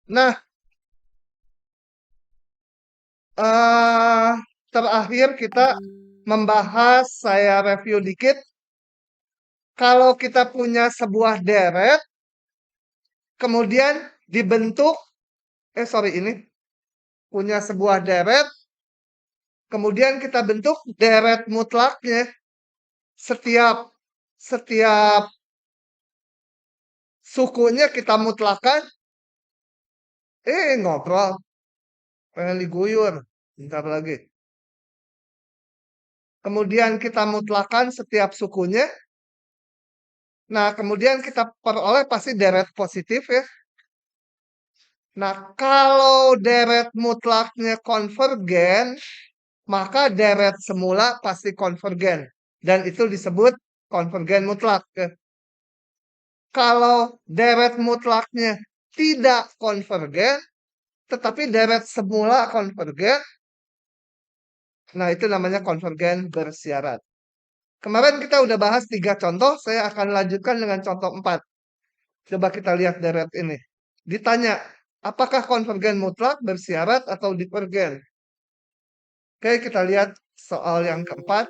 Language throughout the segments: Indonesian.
Nah, eh terakhir kita membahas, saya review dikit. Kalau kita punya sebuah deret, kemudian dibentuk, ini punya sebuah deret, kemudian kita bentuk deret mutlaknya. Setiap setiap sukunya kita mutlakan. Ngobrol, pengen diguyur, bentar lagi. Kemudian kita mutlakan setiap sukunya. Nah, kemudian kita peroleh pasti deret positif ya. Nah, kalau deret mutlaknya konvergen, maka deret semula pasti konvergen. Dan itu disebut konvergen mutlak. Kalau deret mutlaknya tidak konvergen, tetapi deret semula konvergen, nah itu namanya konvergen bersyarat. Kemarin kita udah bahas 3 contoh, saya akan lanjutkan dengan contoh 4. Coba kita lihat deret ini. Ditanya, apakah konvergen mutlak, bersyarat, atau divergen? Oke, kita lihat soal yang keempat.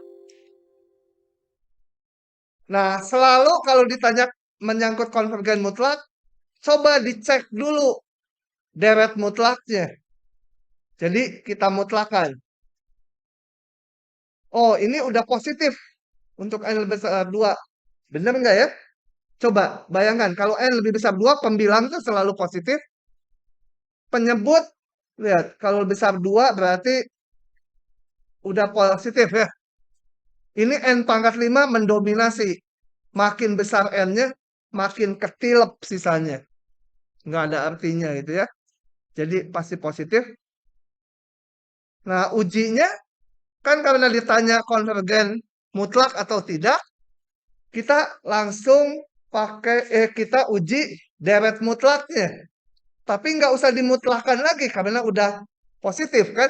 Nah, selalu kalau ditanya menyangkut konvergen mutlak, coba dicek dulu deret mutlaknya. Jadi kita mutlakan. Oh, ini udah positif untuk N lebih besar 2. Benar nggak ya? Coba bayangkan, kalau N lebih besar 2, pembilang itu selalu positif. Penyebut, lihat, kalau besar 2 berarti udah positif ya. Ini N pangkat 5 mendominasi. Makin besar N-nya, makin ketilep sisanya. Nggak ada artinya gitu ya. Jadi pasti positif. Nah, ujinya kan karena ditanya konvergen mutlak atau tidak, kita langsung kita uji deret mutlaknya. Tapi nggak usah dimutlakan lagi karena udah positif kan.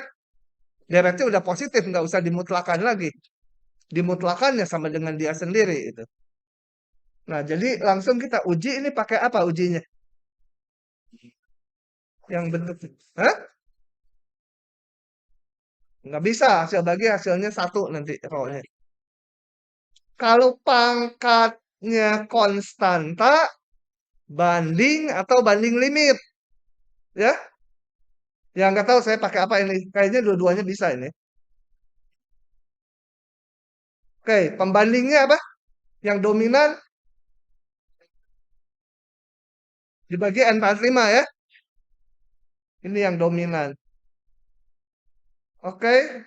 Deretnya udah positif, nggak usah dimutlakan lagi. Dimutlakannya sama dengan dia sendiri itu. Nah, jadi langsung kita uji ini pakai apa ujinya? Yang bentuk. Hah? Nggak bisa, hasil bagi hasilnya 1 nanti rohnya. Kalau pangkatnya konstanta, banding atau banding limit. Ya, yang nggak tahu saya pakai apa ini. Kayaknya dua-duanya bisa ini. Oke, pembandingnya apa? Yang dominan dibagi N45 ya. Ini yang dominan. Oke.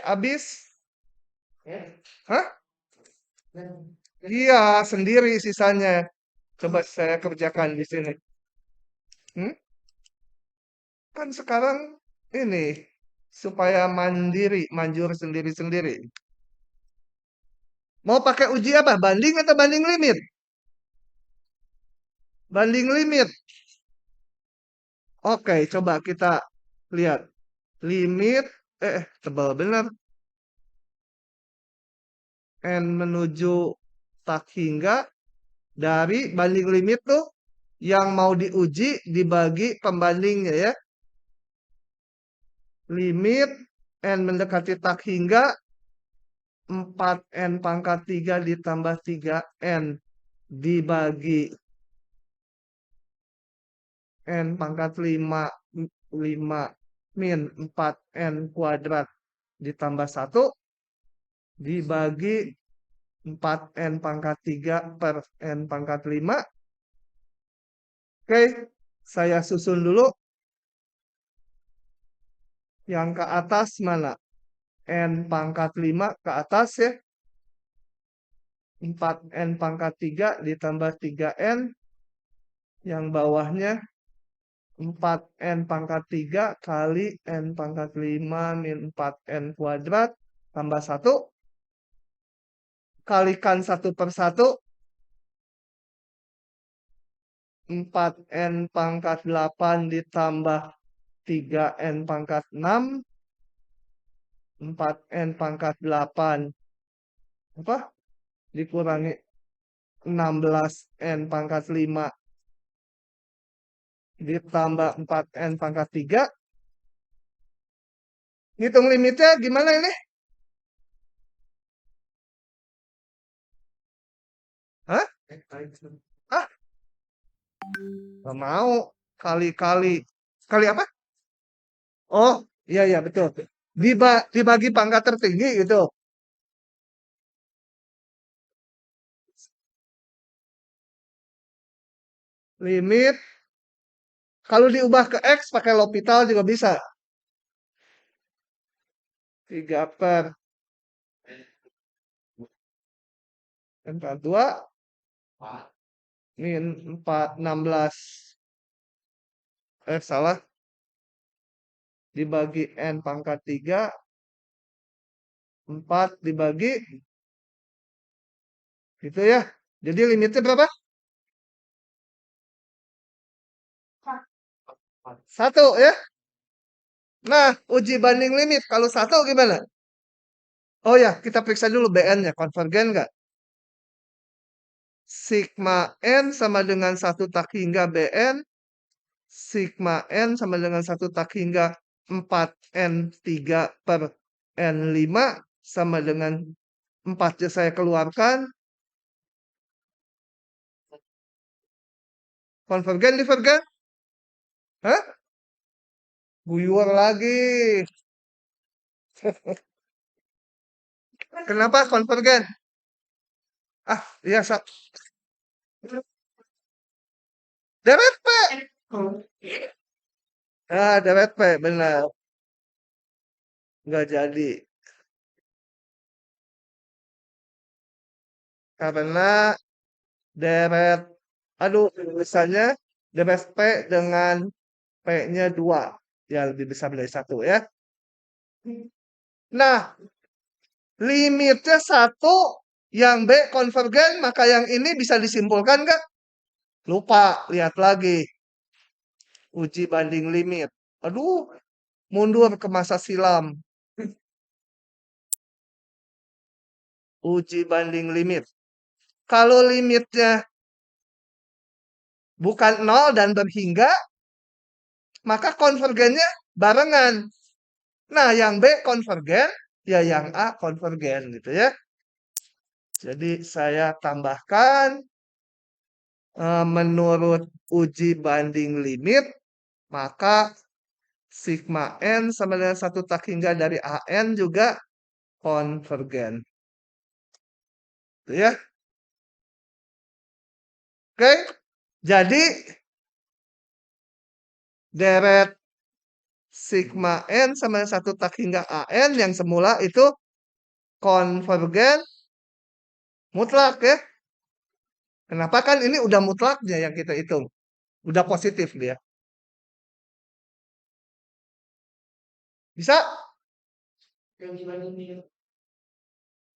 Habis. Hah? Iya, sendiri sisanya. Coba saya kerjakan di sini. Hmm? Kan sekarang ini supaya mandiri, manjur sendiri-sendiri. Mau pakai uji apa? Banding atau banding limit? Banding limit. Oke, coba kita lihat. Limit, tebal benar. N menuju tak hingga dari banding limit tuh yang mau diuji dibagi pembandingnya ya. Limit N mendekati tak hingga 4N pangkat 3 ditambah 3N dibagi N pangkat 5 min 4N kuadrat ditambah 1 dibagi 4N pangkat 3 per N pangkat 5. Oke, saya susun dulu. Yang ke atas mana? N pangkat 5 ke atas ya. 4N pangkat 3 ditambah 3N. Yang bawahnya 4N pangkat 3 kali N pangkat 5 min 4N kuadrat tambah 1. Kalikan 1 per 1. 4N pangkat 8 ditambah 3N pangkat 6. 4N pangkat 8 apa? Dikurangi 16N pangkat 5 ditambah 4N pangkat 3. Hitung limitnya gimana ini? Hah? Ah, nggak mau. Kali-kali. Kali apa? Oh, iya, iya, betul. Dibagi pangkat tertinggi gitu. Limit. Kalau diubah ke X pakai L'Hopital juga bisa. 3 per N pangkat 2 min 4, 16. Salah. Dibagi N pangkat 3. 4 dibagi. Gitu ya. Jadi limitnya berapa? 1 ya. Nah, uji banding limit. Kalau 1 gimana? Oh ya, kita periksa dulu BN-nya. Konvergen nggak? Sigma N sama dengan 1 tak hingga BN. Sigma N sama dengan 1 tak hingga 4N3 per N5 sama dengan 4 yang saya keluarkan. Konvergen, divergen? Hah? Guyur lagi. Kenapa konvergen? Ah, iya, deret P. Ah, deret P, benar. Nggak jadi. Karena deret, aduh, misalnya deret P dengan P-nya 2. Ya, lebih besar dari 1 ya. Nah, limitnya 1, yang B konvergen, maka yang ini bisa disimpulkan kan? Lupa, lihat lagi. Uji banding limit. Aduh, mundur ke masa silam. Uji banding limit. Kalau limitnya bukan 0 dan berhingga, maka konvergennya barengan. Nah, yang B konvergen, ya yang A konvergen gitu ya. Jadi saya tambahkan menurut uji banding limit, maka sigma N sama dengan 1 tak hingga dari AN juga konvergen. Itu ya. Oke, jadi deret sigma N sama dengan 1 tak hingga AN yang semula itu konvergen mutlak ya. Kenapa kan ini udah mutlaknya yang kita hitung. Udah positif dia. Bisa?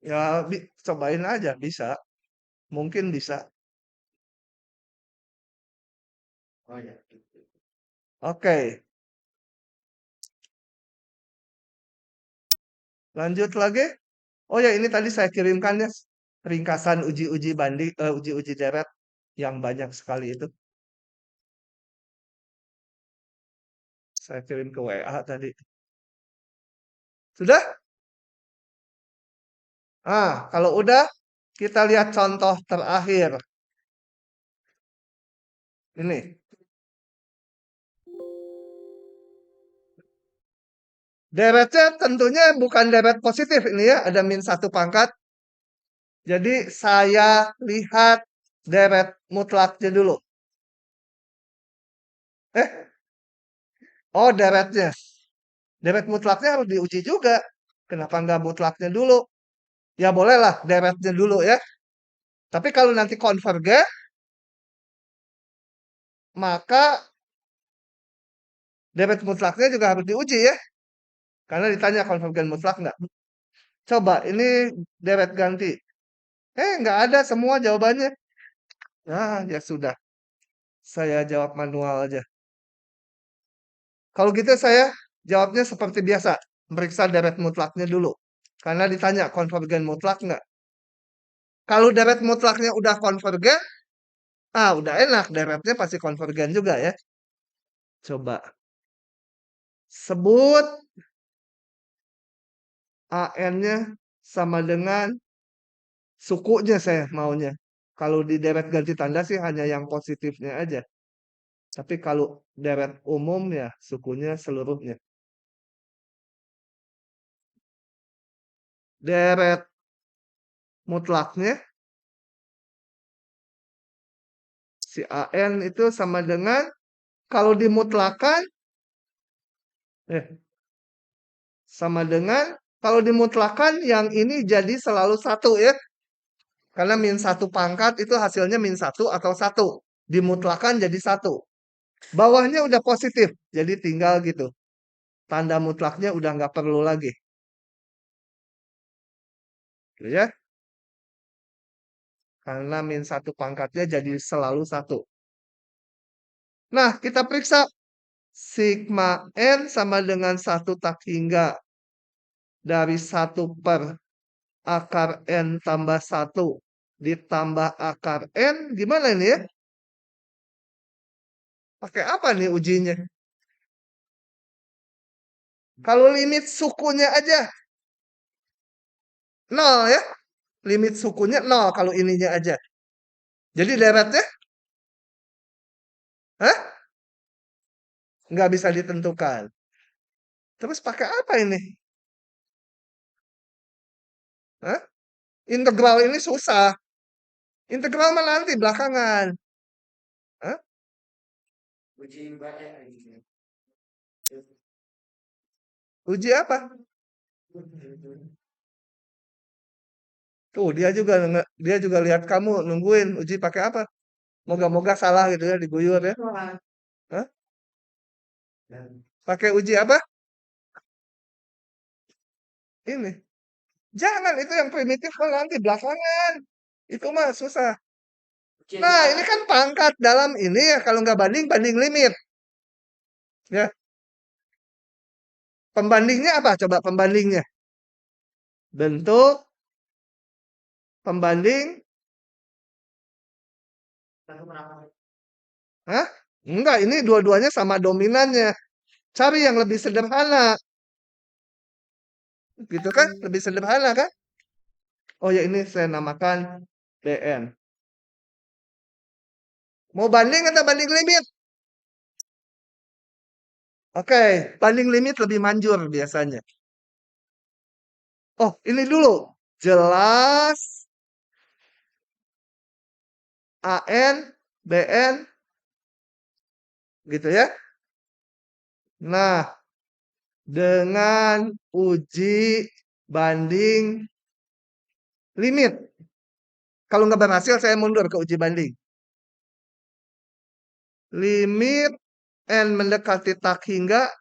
Ya, cobain aja bisa. Mungkin bisa. Oke, lanjut lagi. Oh ya, ini tadi saya kirimkan ya ringkasan uji-uji banding, uji-uji deret yang banyak sekali itu. Saya kirim ke WA tadi. Sudah? Kalau udah, kita lihat contoh terakhir. Ini. Deretnya tentunya bukan deret positif ini ya, ada min 1 pangkat. Jadi saya lihat deret mutlaknya dulu. Oh deretnya. Deret mutlaknya harus diuji juga. Kenapa nggak mutlaknya dulu? Ya bolehlah deretnya dulu ya. Tapi kalau nanti konvergen, maka deret mutlaknya juga harus diuji ya. Karena ditanya konvergen mutlak nggak. Coba ini deret ganti. Nggak ada semua jawabannya. Ya sudah. Saya jawab manual aja. Kalau gitu saya jawabnya seperti biasa. Meriksa deret mutlaknya dulu. Karena ditanya konvergen mutlak nggak. Kalau deret mutlaknya udah konvergen, udah enak. Deretnya pasti konvergen juga ya. Coba sebut AN-nya sama dengan sukunya saya maunya. Kalau di deret ganti tanda sih hanya yang positifnya aja. Tapi kalau deret umum ya sukunya seluruhnya. Deret mutlaknya si AN itu sama dengan kalau dimutlakan sama dengan kalau dimutlakan yang ini jadi selalu satu ya. Karena min satu pangkat itu hasilnya min satu atau satu. Dimutlakan jadi satu. Bawahnya udah positif. Jadi tinggal gitu. Tanda mutlaknya udah nggak perlu lagi. Gitu ya. Karena min satu pangkatnya jadi selalu satu. Nah, kita periksa. Sigma N sama dengan 1 tak hingga dari 1 per akar N tambah 1 ditambah akar N. Gimana ini ya? Pakai apa nih ujinya? Kalau limit sukunya aja 0 ya. Limit sukunya 0 kalau ininya aja. Jadi deretnya? Hah? Nggak bisa ditentukan. Terus pakai apa ini? Hah? Integral ini susah. Integral mah nanti belakangan. Hah? Uji apa? Tuh dia juga lihat kamu nungguin uji pakai apa? Moga-moga salah gitu ya diguyur ya. Hah? Pakai uji apa? Ini. Jangan itu yang primitif mah nanti belakangan. Itu mah susah. Nah, ini kan pangkat dalam ini ya kalau nggak banding banding limit. Ya, pembandingnya apa? Coba pembandingnya. Bentuk pembanding. Hah? Enggak, ini dua-duanya sama dominannya. Cari yang lebih sederhana. Gitu kan? Lebih sederhana kan? Oh ya ini saya namakan BN. Mau banding atau banding limit? Oke, banding limit lebih manjur biasanya. Oh, ini dulu. Jelas AN, BN, gitu ya. Nah, dengan uji banding limit. Kalau nggak berhasil, saya mundur ke uji banding. Limit N mendekati tak hingga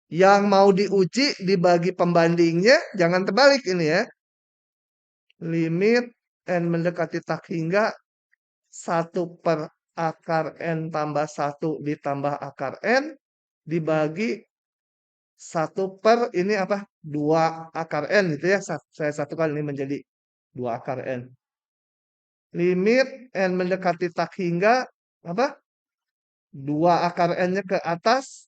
yang mau diuji dibagi pembandingnya, jangan terbalik ini ya. Limit N mendekati tak hingga 1 per akar N tambah 1 ditambah akar N dibagi 1 per ini apa? 2 akar N gitu ya. Saya satukan ini menjadi 2 akar N. Limit N mendekati tak hingga apa? 2 akar N-nya ke atas.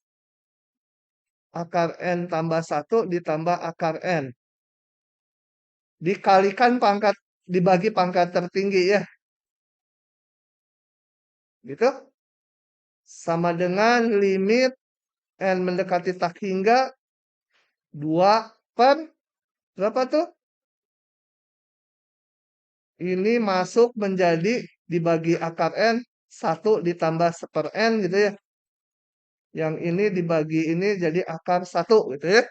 Akar N tambah 1 ditambah akar N. Dikalikan pangkat, dibagi pangkat tertinggi ya. Gitu. Sama dengan limit N mendekati tak hingga 2 per berapa tuh? Ini masuk menjadi dibagi akar N 1 ditambah 1/N gitu ya. Yang ini dibagi ini jadi akar 1 gitu ya.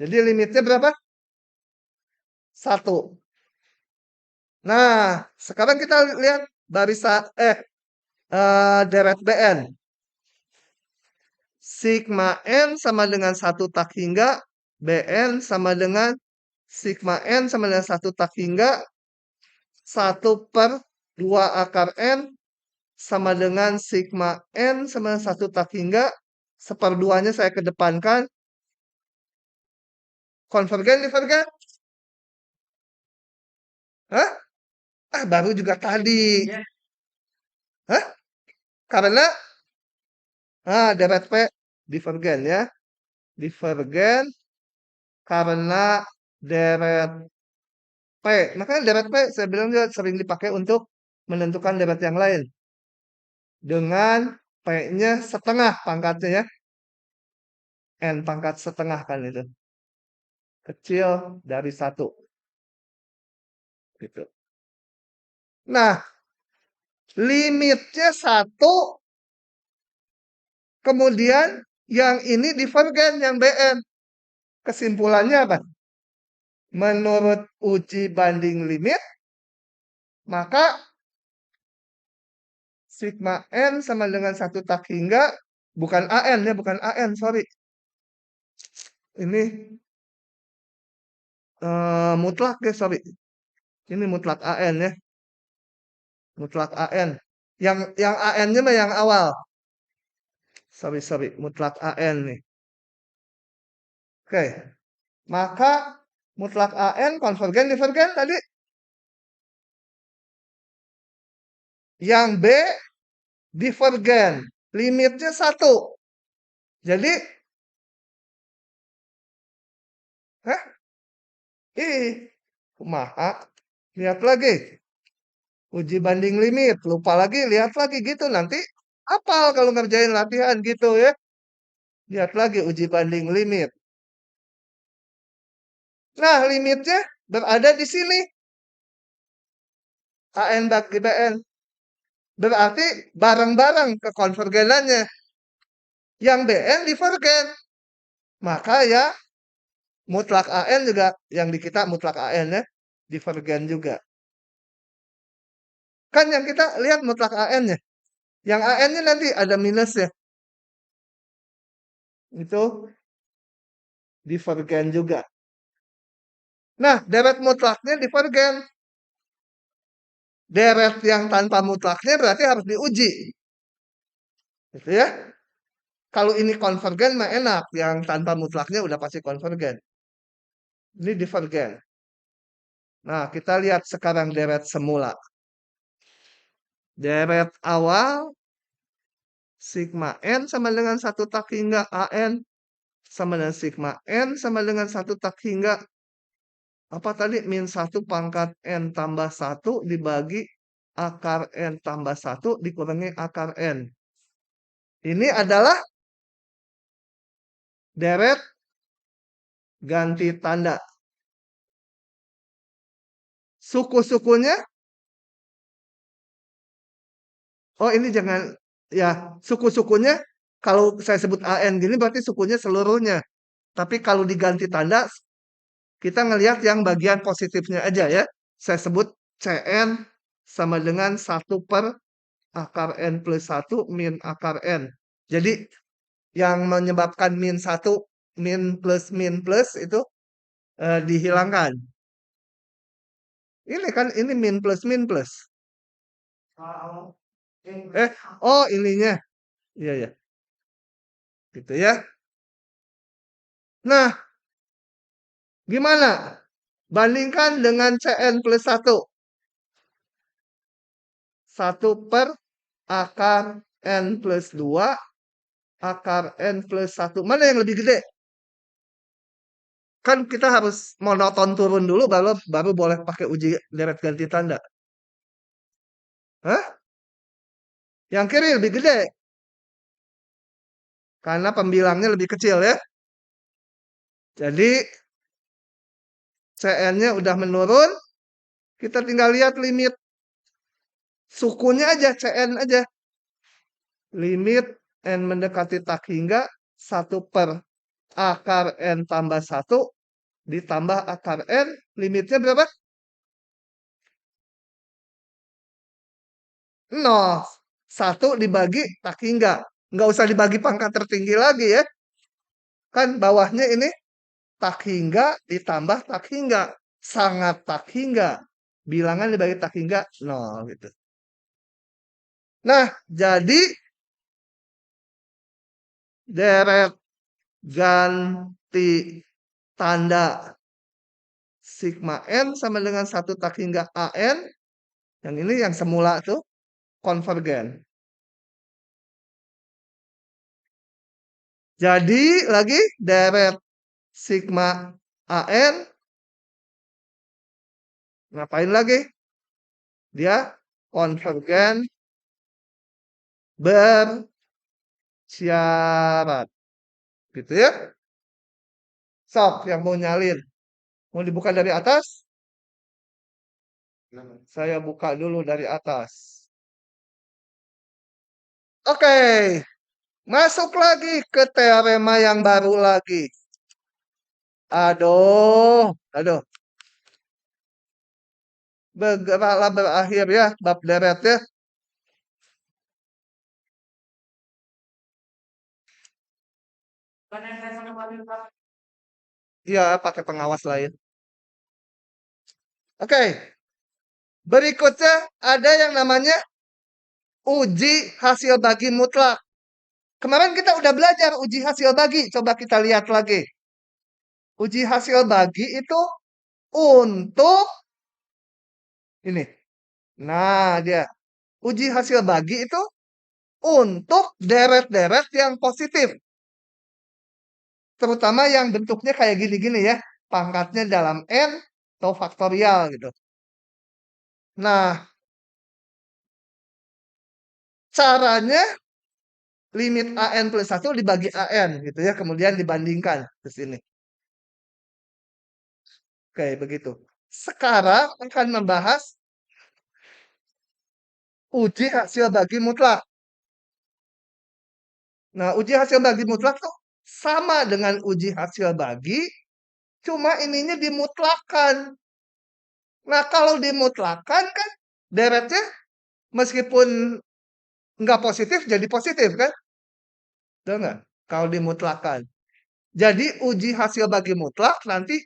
Jadi limitnya berapa? 1. Nah, sekarang kita lihat barisan deret BN. Sigma N sama dengan 1 tak hingga BN sama dengan sigma N sama dengan 1 tak hingga 1 per 2 akar N sama dengan sigma N sama dengan 1 tak hingga seperduanya saya kedepankan. Konvergen, divergen? Hah? Baru juga tadi. Hah? Karena Nah, deret P divergen ya. Divergen karena deret P. Makanya deret P saya bilang juga sering dipakai untuk menentukan deret yang lain. Dengan P-nya setengah pangkatnya ya. N pangkat setengah kan itu. Kecil dari 1. Gitu. Nah, limitnya 1, kemudian yang ini divergen, yang BN. Kesimpulannya apa? Menurut uji banding limit, maka sigma N sama dengan 1 tak hingga, bukan AN ya, bukan AN, sorry. Ini mutlak ya, sorry. Ini mutlak AN ya. Mutlak AN. Yang AN-nya mah yang awal. Sorry, mutlak AN nih. Oke. Maka mutlak AN konvergen divergen tadi. Yang B divergen. Limitnya 1. Jadi, hah? Kumaha. Lihat lagi. Uji banding limit. Lupa lagi, lihat lagi gitu. Nanti apal kalau ngerjain latihan gitu ya. Lihat lagi uji banding limit. Nah, limitnya berada di sini. AN bagi BN. Berarti bareng-bareng kekonvergenannya. Yang BN divergen. Maka ya mutlak AN juga yang di kita mutlak AN ya. Divergen juga. Kan yang kita lihat mutlak AN-nya. Yang AN-nya nanti ada minus ya. Itu divergen juga. Nah, deret mutlaknya divergen. Deret yang tanpa mutlaknya berarti harus diuji. Gitu ya. Kalau ini konvergen mah enak. Yang tanpa mutlaknya udah pasti konvergen. Ini divergen. Nah, kita lihat sekarang deret semula. Deret awal sigma N sama dengan 1 tak hingga AN sama dengan sigma N sama dengan 1 tak hingga apa tadi? Min 1 pangkat N tambah 1 dibagi akar N tambah 1 dikurangi akar N. Ini adalah deret ganti tanda. Suku-sukunya, oh ini jangan, ya suku-sukunya kalau saya sebut AN gini berarti sukunya seluruhnya. Tapi kalau diganti tanda, kita ngelihat yang bagian positifnya aja ya. Saya sebut CN sama dengan 1 per akar N plus 1 min akar N. Jadi yang menyebabkan min plus itu dihilangkan. Ini kan ini min plus min plus. Oh ininya. Iya ya. Gitu ya. Nah, gimana? Bandingkan dengan CN plus 1. 1 per akar N plus 2 akar N plus 1. Mana yang lebih gede? Kan kita harus monoton turun dulu baru boleh pakai uji deret ganti tanda. Hah? Yang kiri lebih gede. Karena pembilangnya lebih kecil ya. Jadi CN-nya udah menurun. Kita tinggal lihat limit. Sukunya aja, CN aja. Limit N mendekati tak hingga 1 per akar N tambah 1 ditambah akar N. Limitnya berapa? 0. 1 dibagi tak hingga. Nggak usah dibagi pangkat tertinggi lagi ya. Kan bawahnya ini tak hingga ditambah tak hingga. Sangat tak hingga. Bilangan dibagi tak hingga 0 gitu. Nah, jadi deret ganti tanda sigma N sama dengan 1 tak hingga AN. Yang ini yang semula tuh konvergen. Jadi lagi deret sigma AN. Ngapain lagi? Dia konvergen bersyarat. Gitu ya. Sok yang mau nyalin. Mau dibuka dari atas? Saya buka dulu dari atas. Oke. Masuk lagi ke teorema yang baru lagi. Aduh. Bergeraklah berakhir ya, bab deret ya. Iya, pakai pengawas lain. Oke. Berikutnya ada yang namanya uji hasil bagi mutlak. Kemarin kita udah belajar uji hasil bagi. Coba kita lihat lagi. Uji hasil bagi itu untuk ini. Nah, dia. Uji hasil bagi itu untuk deret-deret yang positif. Terutama yang bentuknya kayak gini-gini ya. Pangkatnya dalam N atau faktorial gitu. Nah, caranya limit AN plus 1 dibagi AN gitu ya. Kemudian dibandingkan ke sini. Oke, begitu. Sekarang akan membahas uji hasil bagi mutlak. Nah, uji hasil bagi mutlak tuh sama dengan uji hasil bagi, cuma ininya dimutlakan. Nah, kalau dimutlakan kan deretnya meskipun nggak positif jadi positif kan? Betul nggak? Kalau dimutlakan. Jadi uji hasil bagi mutlak nanti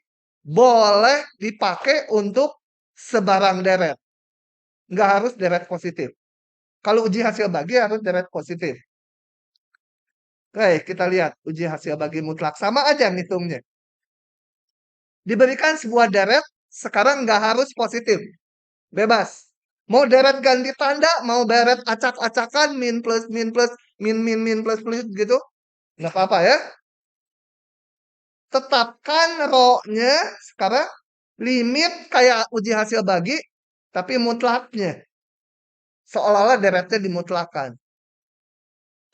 boleh dipakai untuk sebarang deret. Nggak harus deret positif. Kalau uji hasil bagi harus deret positif. Oke, kita lihat uji hasil bagi mutlak. Sama aja ngitungnya. Diberikan sebuah deret, sekarang nggak harus positif. Bebas. Mau deret ganti tanda, mau deret acak-acakan, min plus, min plus plus gitu. Nggak apa-apa ya. Tetapkan ro-nya sekarang limit kayak uji hasil bagi, tapi mutlaknya. Seolah-olah deretnya dimutlakan.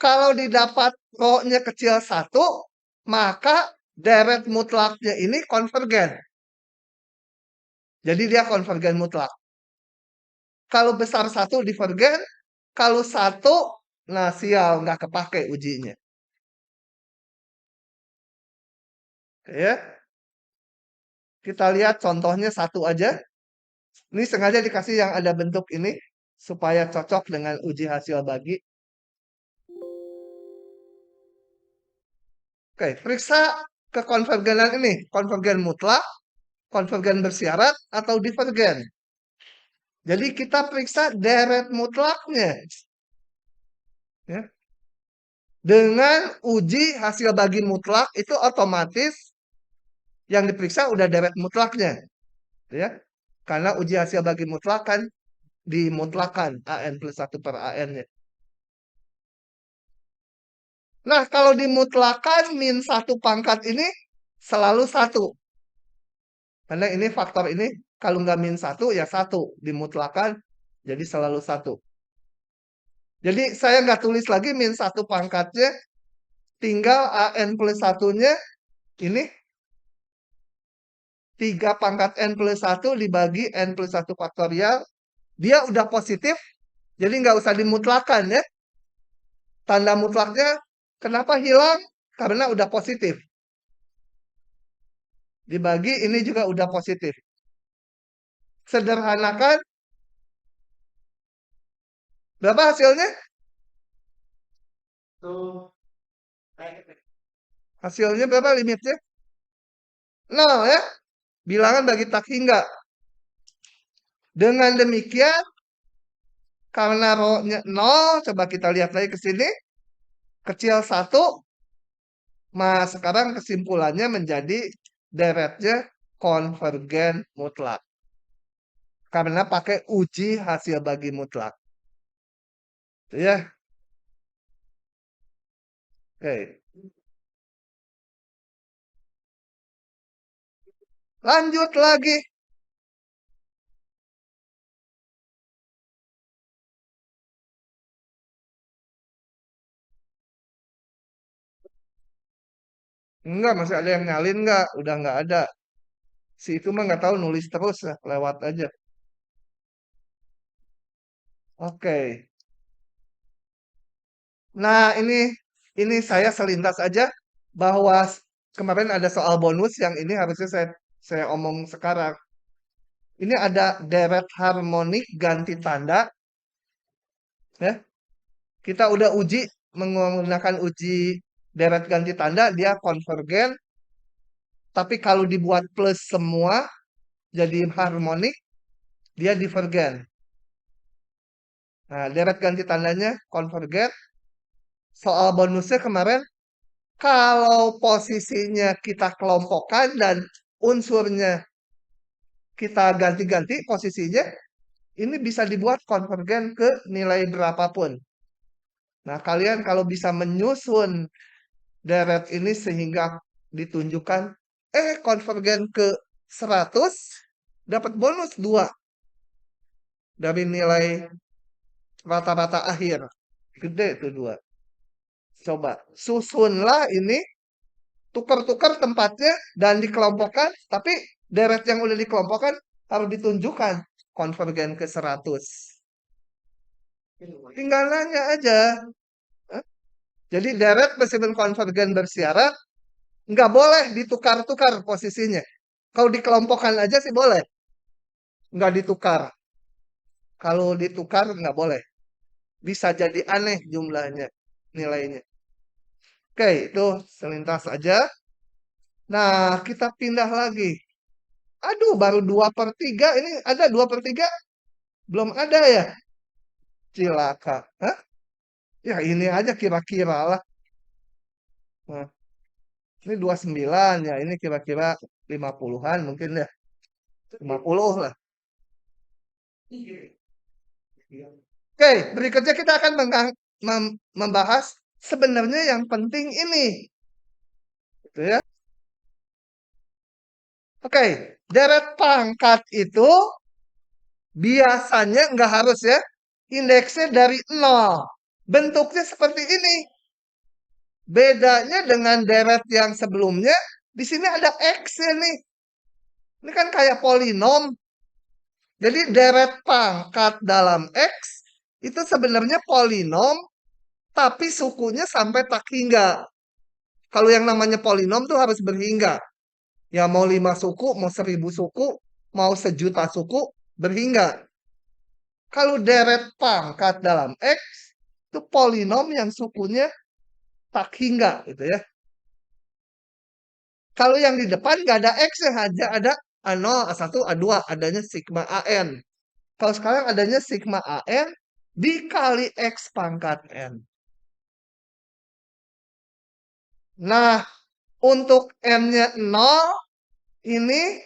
Kalau didapat ro-nya kecil 1, maka deret mutlaknya ini konvergen. Jadi dia konvergen mutlak. Kalau besar 1 divergen, kalau 1, nah sial, nggak kepake ujinya. Ya. Kita lihat contohnya 1 aja. Ini sengaja dikasih yang ada bentuk ini, supaya cocok dengan uji hasil bagi. Oke, periksa kekonvergenan ini. Konvergen mutlak, konvergen bersyarat, atau divergen. Jadi kita periksa deret mutlaknya. Ya. Dengan uji hasil bagi mutlak itu otomatis yang diperiksa udah deret mutlaknya. Ya. Karena uji hasil bagi mutlak kan dimutlakan AN plus 1 per AN-nya. Nah, kalau dimutlakan min 1 pangkat ini selalu 1. Karena ini faktor ini kalau nggak min 1 ya 1. Dimutlakan jadi selalu 1. Jadi saya nggak tulis lagi min 1 pangkatnya. Tinggal AN plus 1-nya ini 3 pangkat N plus 1 dibagi N plus 1 faktorial. Dia udah positif, jadi nggak usah dimutlakan ya. Tanda mutlaknya kenapa hilang? Karena udah positif. Dibagi ini juga udah positif. Sederhanakan. Berapa hasilnya? Hasilnya berapa limitnya? 0 ya. Bilangan bagi tak hingga. Dengan demikian, karena rho-nya 0, coba kita lihat lagi ke sini. Kecil 1, sekarang kesimpulannya menjadi deretnya konvergen mutlak. Karena pakai uji hasil bagi mutlak. Ya. Oke. Lanjut lagi. Enggak, masih ada yang nyalin enggak? Udah enggak ada. Si itu mah nggak tahu nulis terus ya, lewat aja. Oke. Nah, ini saya selintas aja bahwa kemarin ada soal bonus yang ini harusnya saya omong sekarang. Ini ada deret harmonik ganti tanda ya. Kita udah uji menggunakan uji deret ganti tanda dia konvergen, tapi kalau dibuat plus semua jadi harmonik dia divergen. Nah, deret ganti tandanya konvergen. Soal bonusnya kemarin kalau posisinya kita kelompokkan dan unsurnya kita ganti-ganti posisinya, ini bisa dibuat konvergen ke nilai berapapun. Nah, kalian kalau bisa menyusun deret ini sehingga ditunjukkan, konvergen ke 100, dapat bonus 2 dari nilai rata-rata akhir. Gede itu 2. Coba, susunlah ini, tukar-tukar tempatnya dan dikelompokkan, tapi deret yang udah dikelompokkan harus ditunjukkan konvergen ke 100. Tinggal nanya aja. Hah? Jadi deret meskipun konvergen bersyarat, nggak boleh ditukar-tukar posisinya. Kalau dikelompokkan aja sih boleh, nggak ditukar. Kalau ditukar nggak boleh. Bisa jadi aneh jumlahnya, nilainya. Oke, itu selintas aja. Nah, kita pindah lagi. Aduh, baru 2/3. Ini ada 2/3? Belum ada ya? Cilaka. Hah? Ya ini aja kira-kira lah. Nah, ini 29 ya. Ini kira-kira 50-an mungkin ya. 50 lah. Oke, berikutnya kita akan membahas sebenarnya yang penting ini. Gitu ya. Oke, deret pangkat itu biasanya nggak harus ya. Indeksnya dari 0. Bentuknya seperti ini. Bedanya dengan deret yang sebelumnya, di sini ada X-nya nih. Ini kan kayak polinom. Jadi deret pangkat dalam X itu sebenarnya polinom, tapi sukunya sampai tak hingga. Kalau yang namanya polinom tuh harus berhingga. Ya mau 5 suku, mau 1000 suku, mau 1.000.000 suku, berhingga. Kalau deret pangkat dalam X, itu polinom yang sukunya tak hingga gitu ya. Kalau yang di depan nggak ada X ya, hanya ada A0, A1, A2, adanya sigma AN. Kalau sekarang adanya sigma AN dikali X pangkat N. Nah, untuk N-nya 0, ini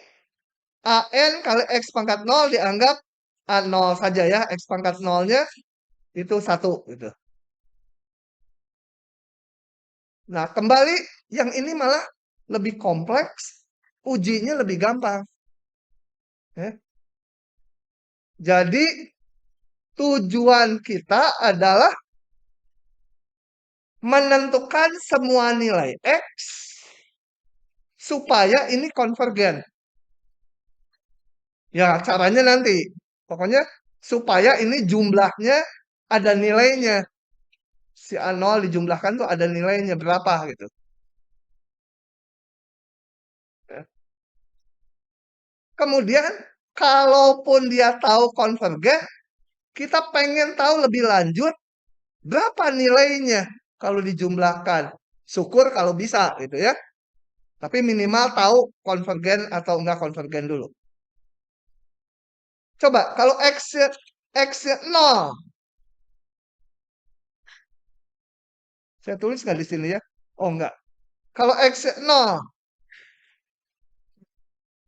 AN kali X pangkat 0 dianggap A0 saja ya. X pangkat 0-nya itu 1 gitu. Nah, kembali yang ini malah lebih kompleks, ujinya lebih gampang. Ya. Jadi tujuan kita adalah menentukan semua nilai X supaya ini konvergen. Ya, caranya nanti. Pokoknya supaya ini jumlahnya ada nilainya. Si A0 dijumlahkan tuh ada nilainya berapa gitu. Ya. Kemudian, kalaupun dia tahu konvergen, kita pengen tahu lebih lanjut berapa nilainya kalau dijumlahkan. Syukur kalau bisa gitu ya. Tapi minimal tahu konvergen atau enggak konvergen dulu. Coba kalau X-nya 0. Saya tulis nggak di sini ya? Oh enggak. Kalau X-nya 0,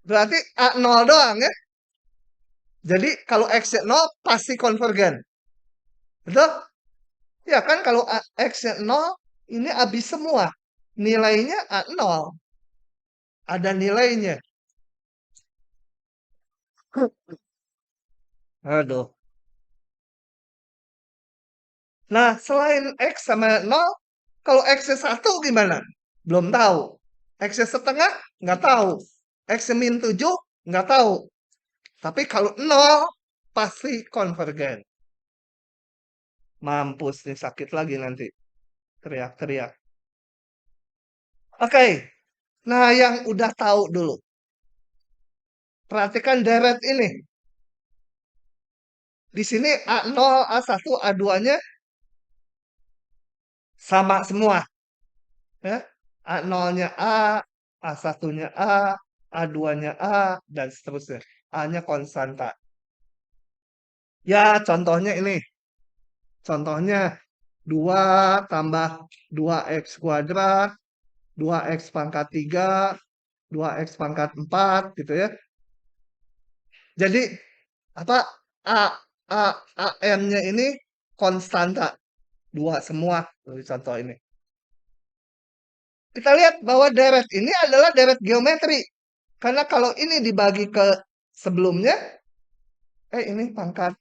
berarti A0 doang ya. Jadi kalau X-nya 0 pasti konvergen. Betul? Ya kan kalau X-nya 0 ini habis semua. Nilainya A0. Ada nilainya. Aduh. Nah, selain X sama 0, kalau X-nya 1 gimana? Belum tahu. X-nya setengah? Nggak tahu. X-nya min 7? Nggak tahu. Tapi kalau 0, pasti konvergen. Mampus nih, sakit lagi nanti. Teriak-teriak. Oke. Nah, yang udah tahu dulu. Perhatikan deret ini. Di sini A0, A1, A2-nya sama semua. Ya. A0-nya A, A1-nya A, A2-nya A, dan seterusnya. A-nya konstanta. Ya, contohnya ini. Contohnya 2 tambah 2x kuadrat, 2x pangkat 3, 2x pangkat 4, gitu ya. Jadi, apa, A, A, AM-nya ini konstanta. 2 semua, dari contoh ini. Kita lihat bahwa deret ini adalah deret geometri. Karena kalau ini dibagi ke sebelumnya, ini pangkat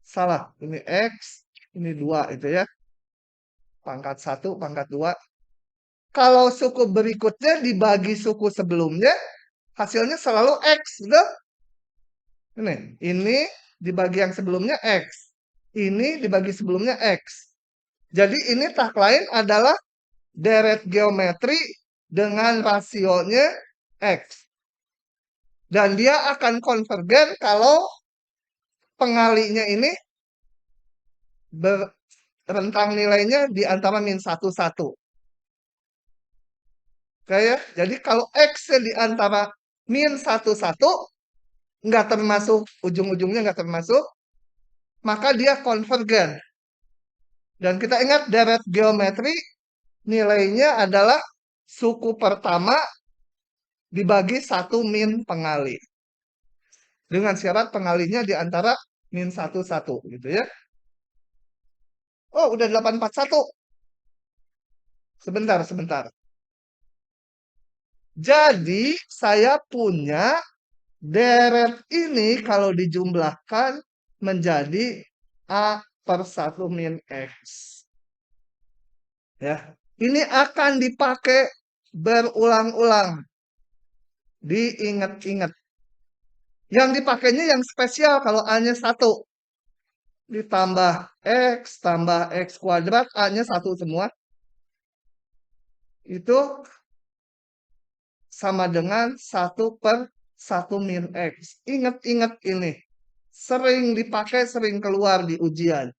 salah. Ini X, ini 2 itu ya. Pangkat 1, pangkat 2. Kalau suku berikutnya dibagi suku sebelumnya, hasilnya selalu X. Gitu? Ini dibagi yang sebelumnya X. Ini dibagi sebelumnya X. Jadi ini tak lain adalah deret geometri dengan rasionya X. Dan dia akan konvergen kalau pengalinya ini rentang nilainya di antara min 1, 1. Oke ya? Jadi kalau X-nya di antara min 1, 1, nggak termasuk, ujung-ujungnya nggak termasuk, maka dia konvergen. Dan kita ingat deret geometri nilainya adalah suku pertama dibagi 1 min pengali. Dengan syarat pengalinya di antara min 1, 1. Gitu ya. Oh, udah 841. Sebentar, sebentar. Jadi, saya punya deret ini kalau dijumlahkan menjadi A per 1 min X. Ya. Ini akan dipakai berulang-ulang. Diingat-ingat. Yang dipakainya yang spesial kalau A-nya 1. Ditambah X, tambah X kuadrat, A-nya 1 semua. Itu sama dengan 1 per 1 min X. Ingat-ingat ini. Sering dipakai, sering keluar di ujian.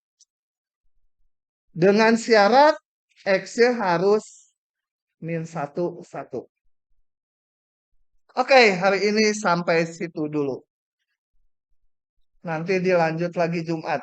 Dengan syarat X-nya harus min 1, 1. Oke, hari ini sampai situ dulu. Nanti dilanjut lagi Jumat.